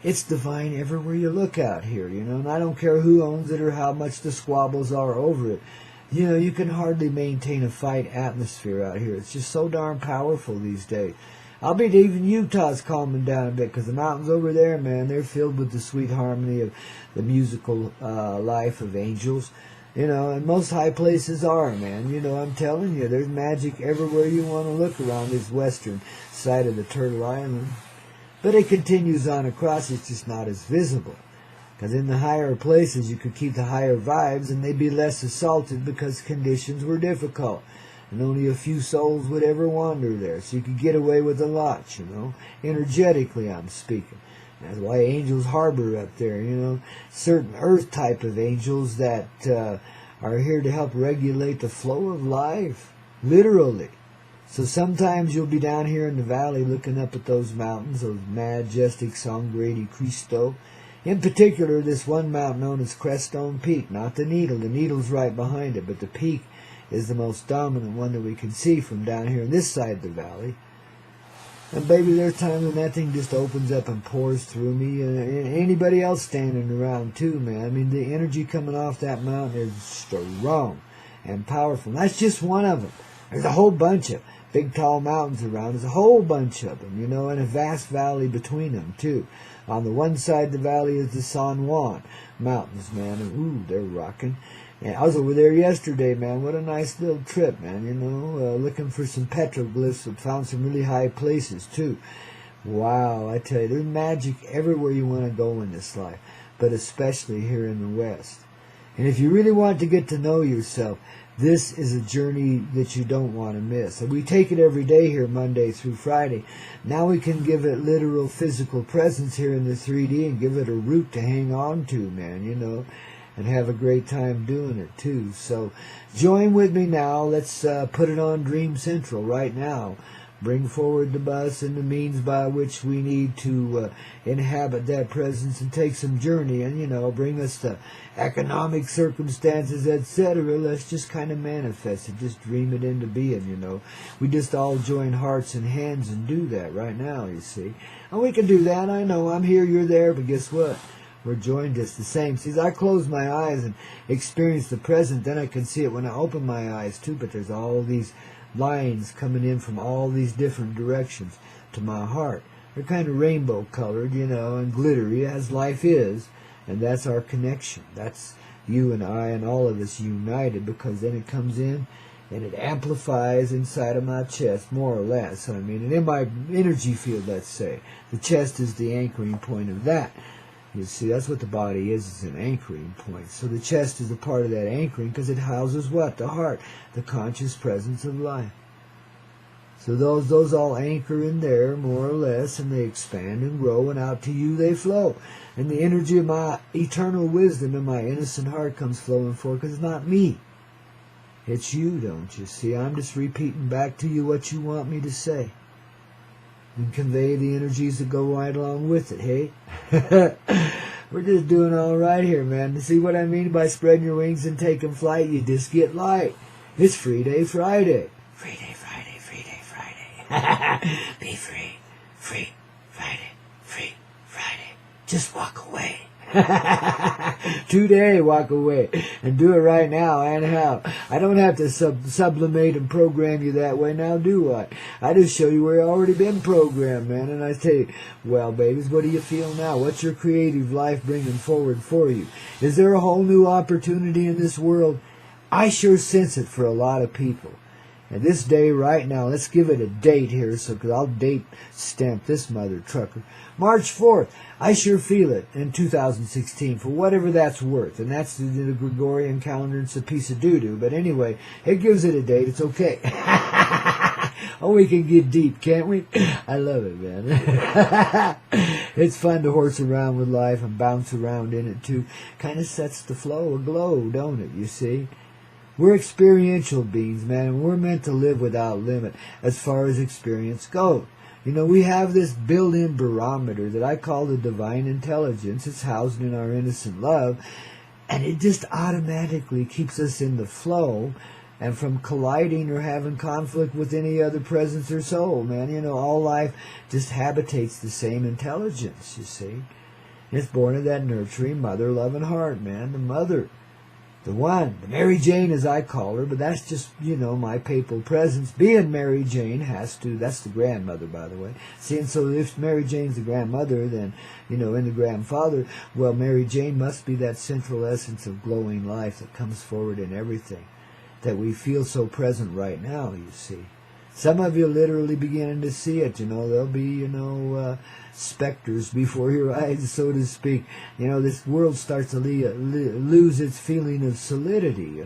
It's divine everywhere you look out here, you know, and I don't care who owns it or how much the squabbles are over it. You know, you can hardly maintain a fight atmosphere out here. It's just so darn powerful these days. I'll bet even Utah's calming down a bit, because the mountains over there, man, they're filled with the sweet harmony of the musical life of angels. You know, and most high places are, man. You know, I'm telling you, there's magic everywhere you want to look around this western side of the Turtle Island. But it continues on across, it's just not as visible. Because in the higher places, you could keep the higher vibes, and they'd be less assaulted because conditions were difficult. And only a few souls would ever wander there. So you could get away with a lot, you know. Energetically, I'm speaking. That's why angels harbor up there, you know. Certain earth type of angels that are here to help regulate the flow of life. Literally. So sometimes you'll be down here in the valley looking up at those mountains, those majestic Sangre de Cristo. In particular, this one mountain known as Crestone Peak, not the Needle. The Needle's right behind it, but the peak is the most dominant one that we can see from down here on this side of the valley. And baby, there's times when that thing just opens up and pours through me, and anybody else standing around too, man. I mean, the energy coming off that mountain is strong and powerful. And that's just one of them. There's a whole bunch of big, tall mountains around. There's a whole bunch of them, you know, and a vast valley between them too. On the one side of the valley is the San Juan Mountains, man, and ooh, they're rocking. And I was over there yesterday, man. What a nice little trip, man, you know, looking for some petroglyphs. And found some really high places, too. Wow, I tell you, there's magic everywhere you want to go in this life, but especially here in the West. And if you really want to get to know yourself, this is a journey that you don't want to miss. And we take it every day here, Monday through Friday. Now we can give it literal physical presence here in the 3D and give it a root to hang on to, man, you know, and have a great time doing it, too. So join with me now. Let's put it on Dream Central right now. Bring forward the bus and the means by which we need to inhabit that presence and take some journey and, you know, bring us the economic circumstances, etc. Let's just kind of manifest it, just dream it into being, you know. We just all join hearts and hands and do that right now, you see. And we can do that. I know I'm here, you're there, but guess what? We're joined just the same. See, I close my eyes and experience the present, then I can see it when I open my eyes too, but there's all these lines coming in from all these different directions to my heart. They're kind of rainbow colored, you know, and glittery as life is, and that's our connection. That's you and I and all of us united, because then it comes in and it amplifies inside of my chest, more or less. I mean, and in my energy field, let's say. The chest is the anchoring point of that. You see, that's what the body is an anchoring point. So the chest is a part of that anchoring because it houses what? The heart, the conscious presence of life. So those all anchor in there, more or less, and they expand and grow, and out to you they flow. And the energy of my eternal wisdom in my innocent heart comes flowing forward, because it's not me. It's you, don't you see? I'm just repeating back to you what you want me to say. And convey the energies that go right along with it, hey? We're just doing all right here, man. See what I mean by spreading your wings and taking flight? You just get light. It's Free Day Friday. Free Day Friday, Free Day Friday. Be free. Free Friday, Free Friday. Just walk away. Today, walk away. And do it right now, and how. I don't have to sublimate and program you that way now, do I? I just show you where you've already been programmed, man. And I tell you, well, babies, what do you feel now? What's your creative life bringing forward for you? Is there a whole new opportunity in this world? I sure sense it for a lot of people. And this day right now, let's give it a date here, so because I'll date stamp this mother trucker. March 4th, I sure feel it in 2016, for whatever that's worth. And that's the Gregorian calendar, it's a piece of doo-doo. But anyway, it gives it a date, it's okay. Oh, we can get deep, can't we? I love it, man. It's fun to horse around with life and bounce around in it, too. Kind of sets the flow aglow, don't it, you see? We're experiential beings, man, and we're meant to live without limit as far as experience goes. You know, we have this built-in barometer that I call the divine intelligence. It's housed in our innocent love, and it just automatically keeps us in the flow and from colliding or having conflict with any other presence or soul, man. You know, all life just habitates the same intelligence, you see. It's born of that nurturing, mother-loving heart, man. The mother. The one. The Mary Jane, as I call her. But that's just, my papal presence. Being Mary Jane has to... That's the grandmother, by the way. See, and so if Mary Jane's the grandmother, then, in the grandfather, well, Mary Jane must be that central essence of glowing life that comes forward in everything that we feel so present right now, you see. Some of you literally beginning to see it, there'll be, specters before your eyes, so to speak. This world starts to lose its feeling of solidity,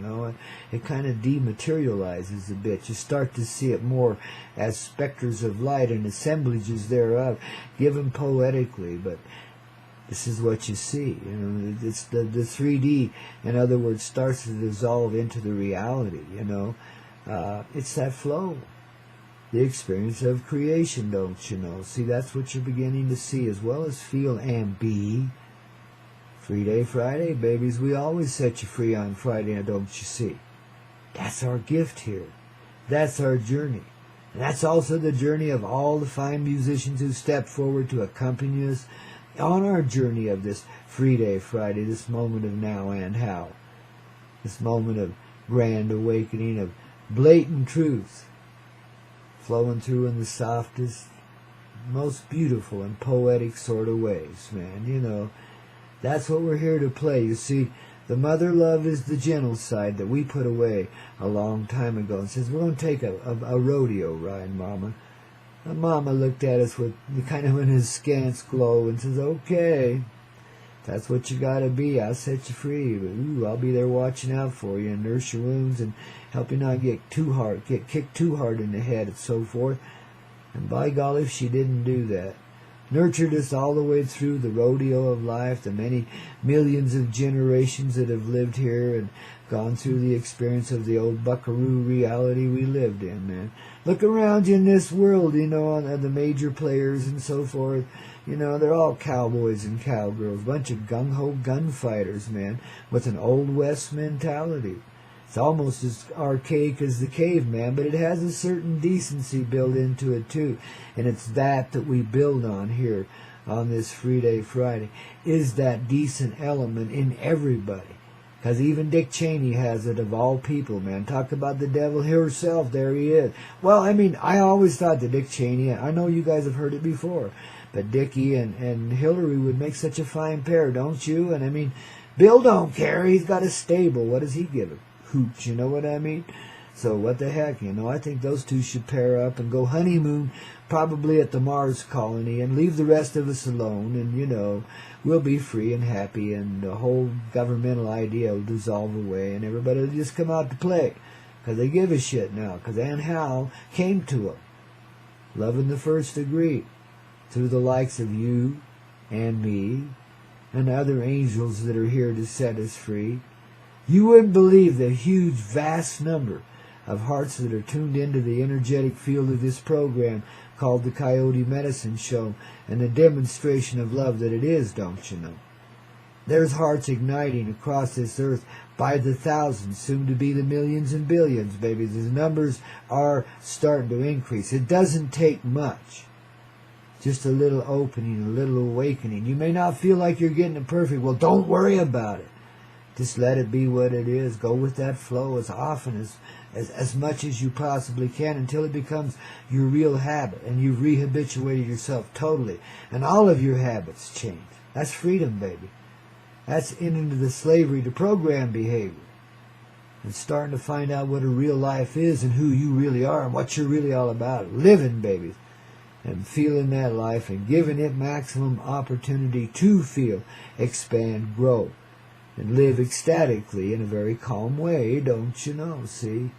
It kind of dematerializes a bit. You start to see it more as specters of light and assemblages thereof, given poetically, but this is what you see. It's the 3D, in other words, starts to dissolve into the reality, It's that flow. The experience of creation, don't you know? See, that's what you're beginning to see as well as feel and be. Free Day Friday, babies. We always set you free on Friday, don't you see? That's our gift here. That's our journey. And that's also the journey of all the fine musicians who step forward to accompany us on our journey of this Free Day Friday, this moment of now and how. This moment of grand awakening, of blatant truth, flowing through in the softest, most beautiful and poetic sort of ways, man. That's what we're here to play. You see, the mother love is the gentle side that we put away a long time ago and says, we're going to take a rodeo ride, Mama. And Mama looked at us with kind of an askance glow and says, okay, that's what you got to be. I'll set you free. But, I'll be there watching out for you and nurse your wounds and help you not get kicked too hard in the head and so forth. And by golly, if she didn't do that, nurtured us all the way through the rodeo of life, the many millions of generations that have lived here and gone through the experience of the old buckaroo reality we lived in, man. Look around you in this world, on the major players and so forth. They're all cowboys and cowgirls, bunch of gung-ho gunfighters, man, with an Old West mentality. It's almost as archaic as the caveman, but it has a certain decency built into it, too. And it's that we build on here on this Free Day Friday, is that decent element in everybody. Because even Dick Cheney has it, of all people, man. Talk about the devil herself, there he is. Well, I always thought that Dick Cheney, I know you guys have heard it before, but Dickie and Hillary would make such a fine pair, don't you? And Bill don't care. He's got a stable. What does he give a hooch, you know what I mean? So what the heck, I think those two should pair up and go honeymoon probably at the Mars colony and leave the rest of us alone, and, we'll be free and happy, and the whole governmental idea will dissolve away, and everybody will just come out to play, because they give a shit now, because Aunt Hal came to them, loving the first degree, through the likes of you and me and other angels that are here to set us free. You wouldn't believe the huge, vast number of hearts that are tuned into the energetic field of this program called the Coyote Medicine Show, and the demonstration of love that it is, don't you know? There's hearts igniting across this earth by the thousands, soon to be the millions and billions, baby. The numbers are starting to increase. It doesn't take much. Just a little opening, a little awakening. You may not feel like you're getting it perfect. Well, don't worry about it. Just let it be what it is. Go with that flow as often as much as you possibly can until it becomes your real habit and you've rehabituated yourself totally and all of your habits change. That's freedom, baby. That's into the slavery to program behavior and starting to find out what a real life is and who you really are and what you're really all about. Living, baby, and feeling that life and giving it maximum opportunity to feel, expand, grow, and live ecstatically in a very calm way, don't you know? See?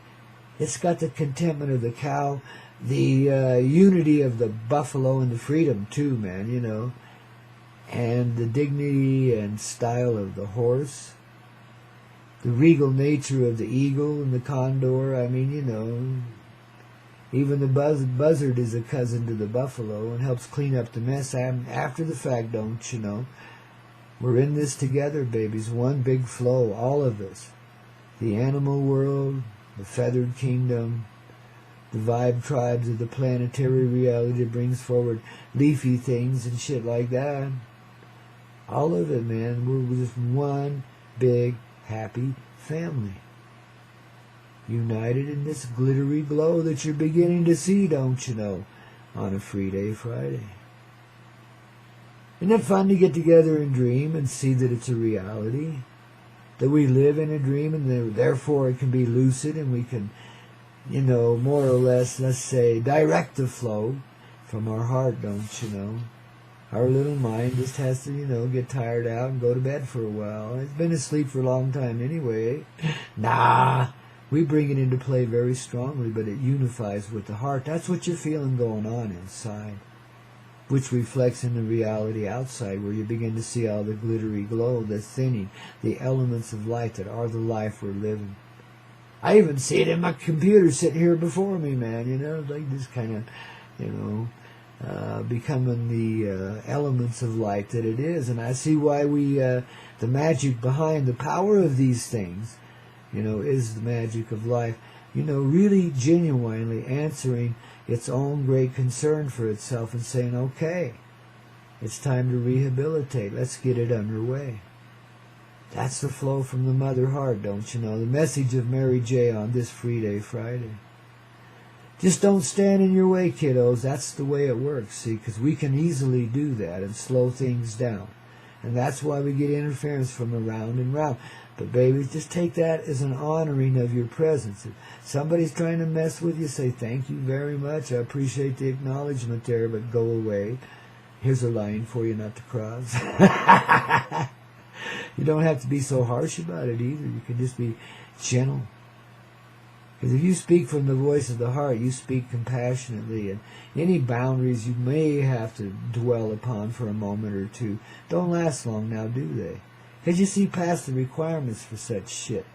It's got the contentment of the cow, the unity of the buffalo and the freedom too, man, you know, and the dignity and style of the horse, the regal nature of the eagle and the condor. I mean, you know, even the buzzard is a cousin to the buffalo and helps clean up the mess after the fact, don't you know? We're in this together, babies, one big flow, all of us. The animal world, the feathered kingdom, the vibe tribes of the planetary reality that brings forward leafy things and shit like that. All of it, man. We're just one big, happy family. United in this glittery glow that you're beginning to see, don't you know, on a free day Friday. Isn't it fun to get together and dream and see that it's a reality? That we live in a dream and therefore it can be lucid and we can, more or less, let's say, direct the flow from our heart, don't you know? Our little mind just has to, get tired out and go to bed for a while. It's been asleep for a long time anyway. Nah, we bring it into play very strongly, but it unifies with the heart. That's what you're feeling going on inside, which reflects in the reality outside, where you begin to see all the glittery glow, the thinning, the elements of light that are the life we're living. I even see it in my computer sitting here before me, man, like this kind of, becoming the elements of light that it is. And I see why the magic behind the power of these things, is the magic of life, really genuinely answering its own great concern for itself and saying, okay, it's time to rehabilitate. Let's get it underway. That's the flow from the mother heart, don't you know? The message of Mary J. on this Free Day Friday. Just don't stand in your way, kiddos. That's the way it works, see, because we can easily do that and slow things down. And that's why we get interference from around and round. But baby, just take that as an honoring of your presence. If somebody's trying to mess with you, say, thank you very much. I appreciate the acknowledgement there, but go away. Here's a line for you not to cross. You don't have to be so harsh about it either. You can just be gentle. Because if you speak from the voice of the heart, you speak compassionately, and any boundaries you may have to dwell upon for a moment or two don't last long now, do they? Because you see past the requirements for such shit.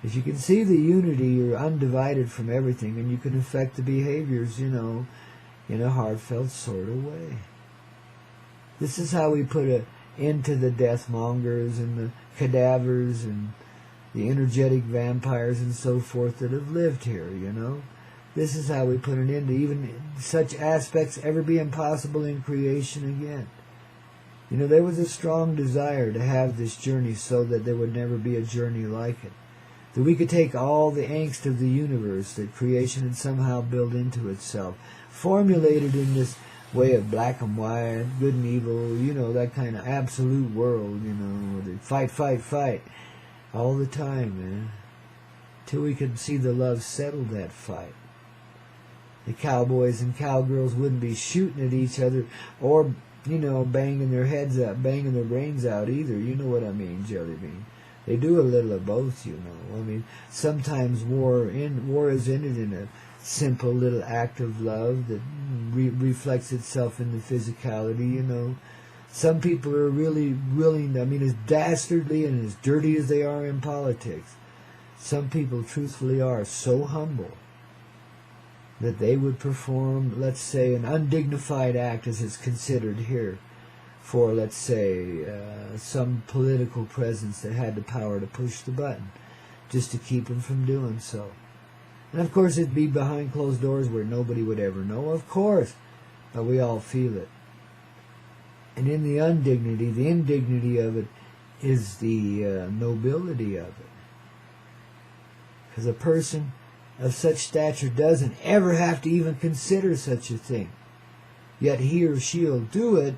If you can see the unity, you're undivided from everything, and you can affect the behaviors, in a heartfelt sort of way. This is how we put an end to the death mongers and the cadavers and the energetic vampires and so forth that have lived here, This is how we put an end to even such aspects ever being possible in creation again. There was a strong desire to have this journey so that there would never be a journey like it. That we could take all the angst of the universe that creation had somehow built into itself, formulated in this way of black and white, good and evil, that kind of absolute world, where they fight, fight, fight. All the time, man. Till we could see the love settle that fight. The cowboys and cowgirls wouldn't be shooting at each other or, banging their heads up, banging their brains out either. You know what I mean, Jelly Bean. They do a little of both, I mean, sometimes war is ended in a simple little act of love that reflects itself in the physicality, Some people are really willing, as dastardly and as dirty as they are in politics, some people truthfully are so humble that they would perform, let's say, an undignified act as it's considered here for, let's say, some political presence that had the power to push the button just to keep them from doing so. And of course it'd be behind closed doors where nobody would ever know, of course, but we all feel it. And in the indignity of it is the nobility of it. Because a person of such stature doesn't ever have to even consider such a thing. Yet he or she'll do it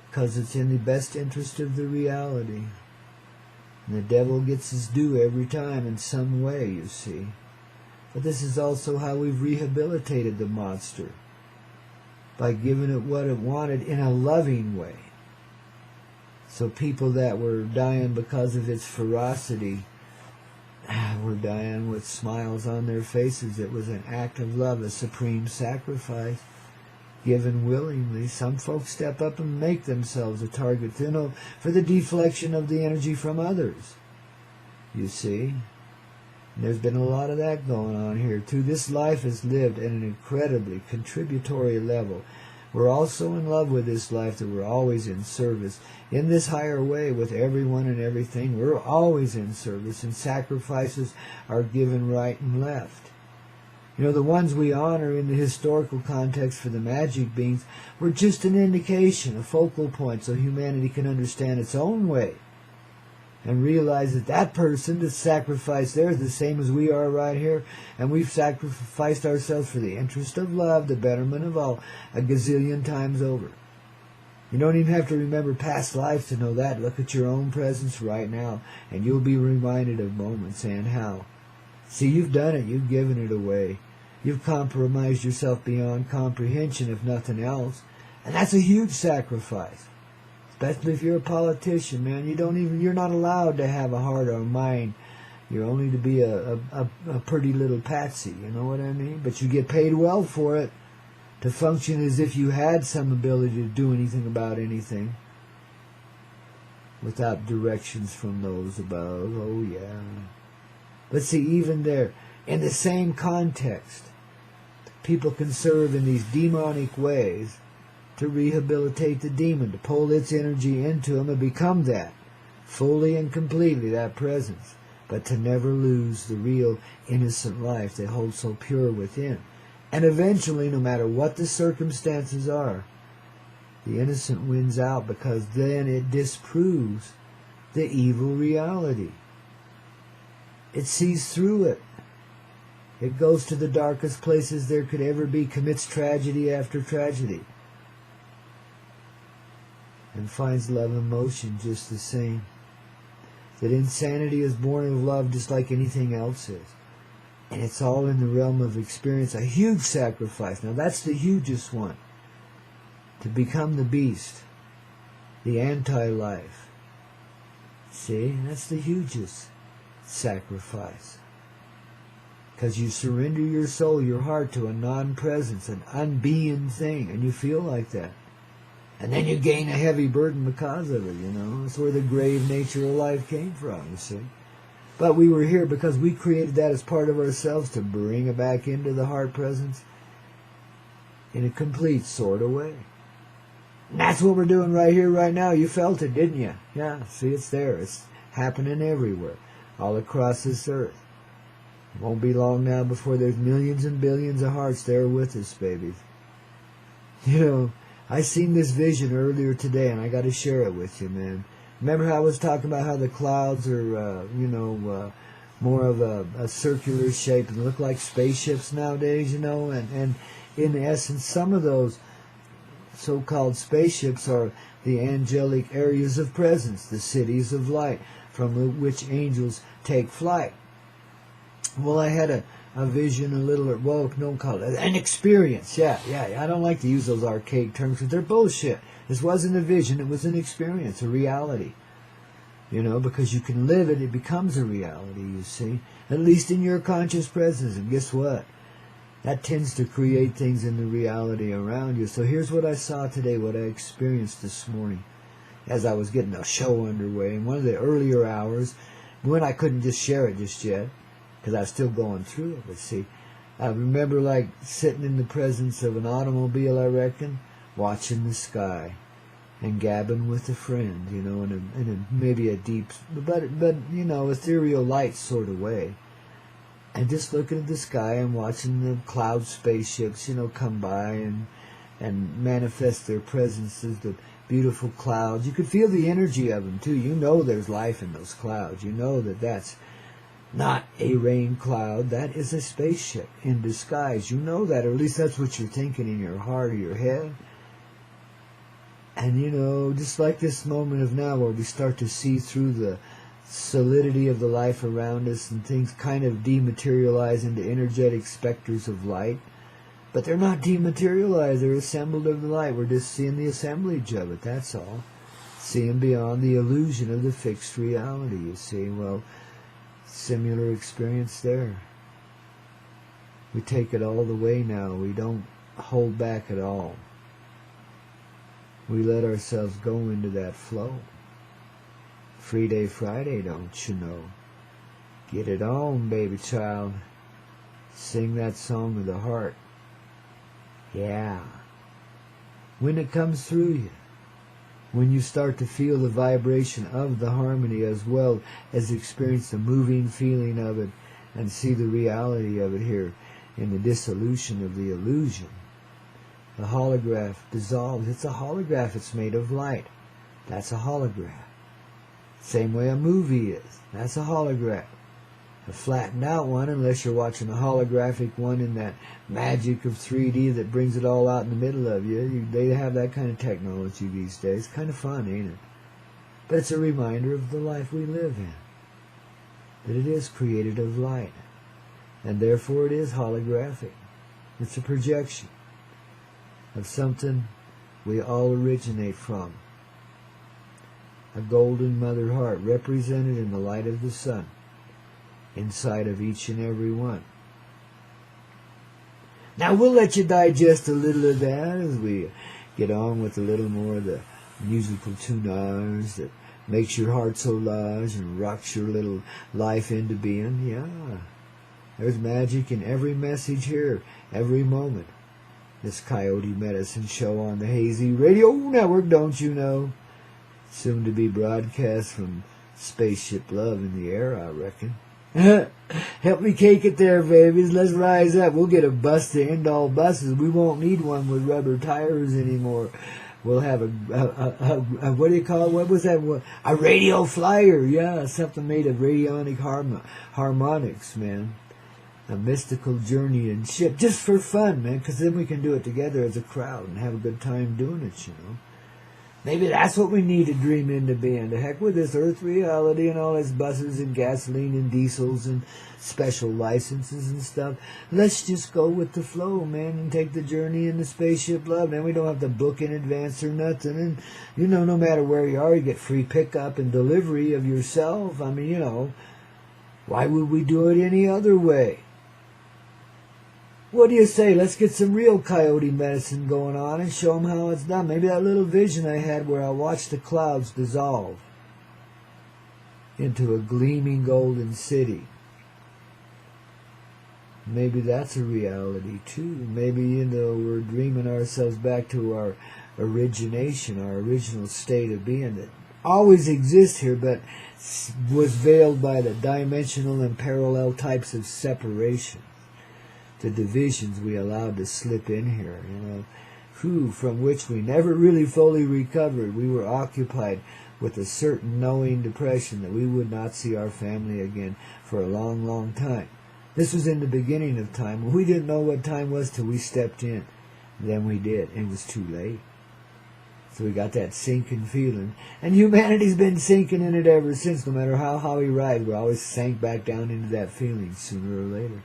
because it's in the best interest of the reality. And the devil gets his due every time in some way, you see. But this is also how we've rehabilitated the monster. By giving it what it wanted in a loving way. So people that were dying because of its ferocity were dying with smiles on their faces. It was an act of love, a supreme sacrifice, given willingly. Some folks step up and make themselves a target, for the deflection of the energy from others. You see? And there's been a lot of that going on here, too. This life is lived at an incredibly contributory level. We're all so in love with this life that we're always in service. In this higher way with everyone and everything, we're always in service, and sacrifices are given right and left. You know, the ones we honor in the historical context for the magic beings were just an indication, a focal point, so humanity can understand its own way and realize that that person that sacrificed there is the same as we are right here, and we've sacrificed ourselves for the interest of love, the betterment of all, a gazillion times over. You don't even have to remember past lives to know that. Look at your own presence right now, and you'll be reminded of moments and how. See, you've done it. You've given it away. You've compromised yourself beyond comprehension, if nothing else. And that's a huge sacrifice. Especially if you're a politician, man. You're not allowed to have a heart or a mind. You're only to be a pretty little patsy, you know what I mean? But you get paid well for it, to function as if you had some ability to do anything about anything without directions from those above. Oh, yeah. But see, even there, in the same context, people can serve in these demonic ways to rehabilitate the demon, to pull its energy into them and become that, fully and completely, that presence, but to never lose the real innocent life they hold so pure within. And eventually, no matter what the circumstances are, the innocent wins out, because then it disproves the evil reality. It sees through it. It goes to the darkest places there could ever be, commits tragedy after tragedy, and finds love and motion just the same. That insanity is born of love just like anything else is. And it's all in the realm of experience, a huge sacrifice. Now that's the hugest one. To become the beast, the anti-life. See, that's the hugest sacrifice. Because you surrender your soul, your heart to a non-presence, an unbeing thing, and you feel like that. And then you gain a heavy burden because of it, you know. That's where the grave nature of life came from, you see. But we were here because we created that as part of ourselves to bring it back into the heart presence in a complete sort of way. And that's what we're doing right here, right now. You felt it, didn't you? Yeah, see, it's there. It's happening everywhere, all across this earth. It won't be long now before there's millions and billions of hearts there with us, babies. You know, I seen this vision earlier today, and I got to share it with you, man. Remember how I was talking about how the clouds are, more of a circular shape and look like spaceships nowadays, you know? And in essence, some of those so-called spaceships are the angelic areas of presence, the cities of light, from which angels take flight. Well, I had a vision, don't call it, an experience, yeah. I don't like to use those archaic terms because they're bullshit. This wasn't a vision, it was an experience, a reality. You know, because you can live it, it becomes a reality, you see. At least in your conscious presence. And guess what? That tends to create things in the reality around you. So here's what I saw today, what I experienced this morning as I was getting a show underway. In one of the earlier hours, when I couldn't just share it just yet, because I was still going through it. But see, I remember like sitting in the presence of an automobile, I reckon, watching the sky and gabbing with a friend, you know, in a maybe a deep, but you know, ethereal light sort of way. And just looking at the sky and watching the cloud spaceships, you know, come by and manifest their presence as the beautiful clouds. You could feel the energy of them, too. You know there's life in those clouds. You know that that's not a rain cloud. That is a spaceship in disguise. You know that, or at least that's what you're thinking in your heart or your head. And, you know, just like this moment of now where we start to see through the solidity of the life around us and things kind of dematerialize into energetic specters of light. But they're not dematerialized. They're assembled of the light. We're just seeing the assemblage of it, that's all. Seeing beyond the illusion of the fixed reality, you see. Well, similar experience there. We take it all the way now. We don't hold back at all. We let ourselves go into that flow. Free Day Friday, don't you know? Get it on, baby child. Sing that song of the heart. Yeah. When it comes through you, when you start to feel the vibration of the harmony as well as experience the moving feeling of it and see the reality of it here, in the dissolution of the illusion. The holograph dissolves. It's a holograph. It's made of light. That's a holograph. Same way a movie is. That's a holograph. A flattened out one, unless you're watching a holographic one in that magic of 3D that brings it all out in the middle of you. They have that kind of technology these days. Kind of fun, ain't it? But it's a reminder of the life we live in. That it is created of light. And therefore it is holographic. It's a projection of something we all originate from. A golden mother heart represented in the light of the sun inside of each and every one. Now we'll let you digest a little of that as we get on with a little more of the musical tunage that makes your heart so large and rocks your little life into being. Yeah, there's magic in every message here, every moment. This Coyote Medicine Show on the Hazy Radio Network, don't you know? Soon to be broadcast from Spaceship Love in the air, I reckon. Help me cake it there, babies. Let's rise up. We'll get a bus to end all buses. We won't need one with rubber tires anymore. We'll have a what do you call it? What was that? A radio flyer. Yeah, something made of radionic harmonics, man. A mystical journey and ship, just for fun, man, because then we can do it together as a crowd and have a good time doing it, you know. Maybe that's what we need to dream into being. To heck with this earth reality and all its buses and gasoline and diesels and special licenses and stuff. Let's just go with the flow, man, and take the journey in the Spaceship Love. Then we don't have to book in advance or nothing. And, you know, no matter where you are, you get free pickup and delivery of yourself. I mean, you know, why would we do it any other way? What do you say? Let's get some real coyote medicine going on and show them how it's done. Maybe that little vision I had where I watched the clouds dissolve into a gleaming golden city. Maybe that's a reality too. Maybe, you know, we're dreaming ourselves back to our origination, our original state of being that always exists here, but was veiled by the dimensional and parallel types of separation. The divisions we allowed to slip in here, you know, from which we never really fully recovered. We were occupied with a certain knowing depression that we would not see our family again for a long, long time. This was in the beginning of time. We didn't know what time was till we stepped in. Then we did, and it was too late. So we got that sinking feeling. And humanity's been sinking in it ever since. No matter how we ride, we always sank back down into that feeling sooner or later.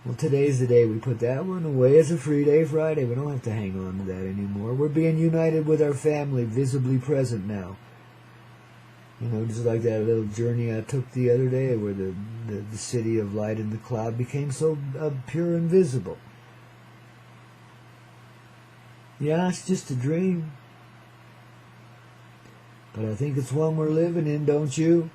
Well, today's the day we put that one away as a free day Friday. We don't have to hang on to that anymore. We're being united with our family, visibly present now. You know, just like that little journey I took the other day where the city of light and the cloud became so pure and visible. Yeah, it's just a dream. But I think it's one we're living in, don't you?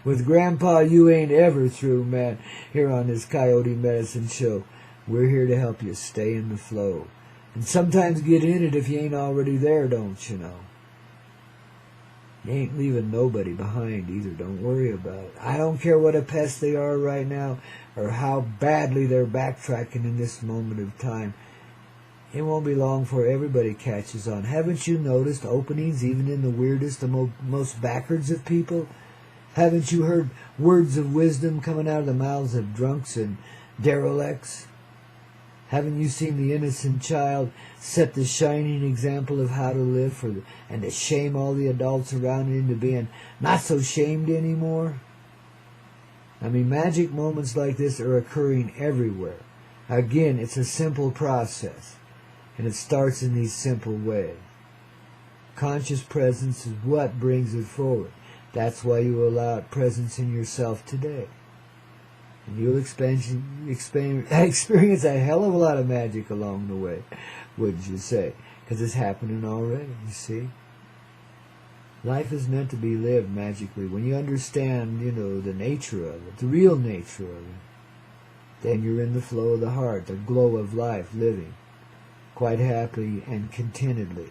With Grandpa, you ain't ever through, man. Here on this Coyote Medicine Show, we're here to help you stay in the flow. And sometimes get in it if you ain't already there, don't you know? You ain't leaving nobody behind either. Don't worry about it. I don't care what a pest they are right now or how badly they're backtracking in this moment of time. It won't be long before everybody catches on. Haven't you noticed openings even in the weirdest, the most backwards of people? Haven't you heard words of wisdom coming out of the mouths of drunks and derelicts? Haven't you seen the innocent child set the shining example of how to live and to shame all the adults around it into being not so shamed anymore? I mean, magic moments like this are occurring everywhere. Again, it's a simple process, and it starts in these simple ways. Conscious presence is what brings it forward. That's why you allow presence in yourself today. And you'll experience a hell of a lot of magic along the way, wouldn't you say? Because it's happening already, you see. Life is meant to be lived magically. When you understand, you know, the nature of it, the real nature of it, then you're in the flow of the heart, the glow of life, living quite happily and contentedly.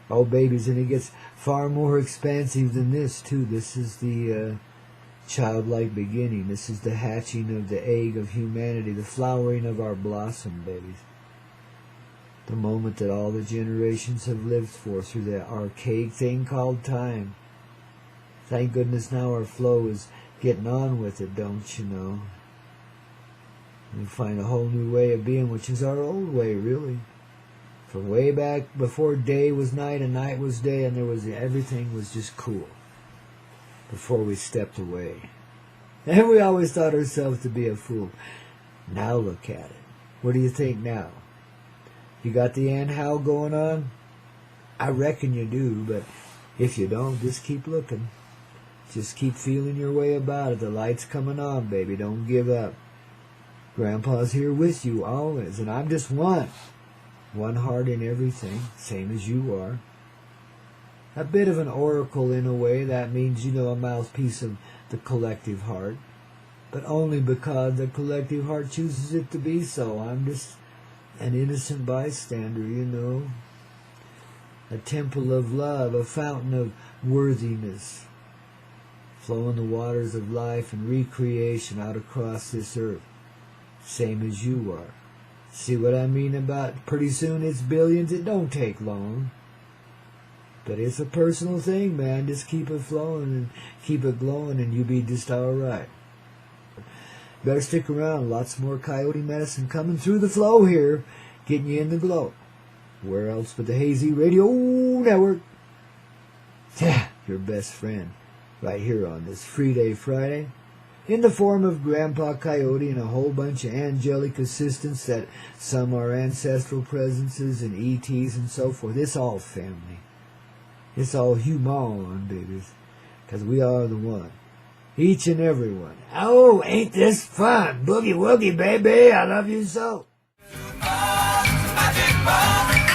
Oh, babies, and it gets far more expansive than this, too. This is the childlike beginning. This is the hatching of the egg of humanity, the flowering of our blossom, babies. The moment that all the generations have lived for through that archaic thing called time. Thank goodness now our flow is getting on with it, don't you know? We find a whole new way of being, which is our old way, really. From way back before day was night and night was day, and everything was just cool. Before we stepped away. And we always thought ourselves to be a fool. Now look at it. What do you think now? You got the ant howl going on? I reckon you do, but if you don't, just keep looking. Just keep feeling your way about it. The light's coming on, baby. Don't give up. Grandpa's here with you always, and I'm just one. One heart in everything, same as you are. A bit of an oracle in a way. That means, you know, a mouthpiece of the collective heart. But only because the collective heart chooses it to be so. I'm just an innocent bystander, you know. A temple of love, a fountain of worthiness. Flowing the waters of life and recreation out across this earth. Same as you are. See what I mean about pretty soon it's billions? It don't take long. But it's a personal thing, man. Just keep it flowing and keep it glowing and you'll be just alright. Better stick around. Lots more coyote medicine coming through the flow here. Getting you in the glow. Where else but the Hazy Radio Network? Yeah, your best friend. Right here on this Free Day Friday. In the form of Grandpa Coyote and a whole bunch of angelic assistants that some are ancestral presences and ETs and so forth. It's all family. It's all human, babies. Because we are the one. Each and every one. Oh, ain't this fun? Boogie woogie, baby. I love you so. Magic ball.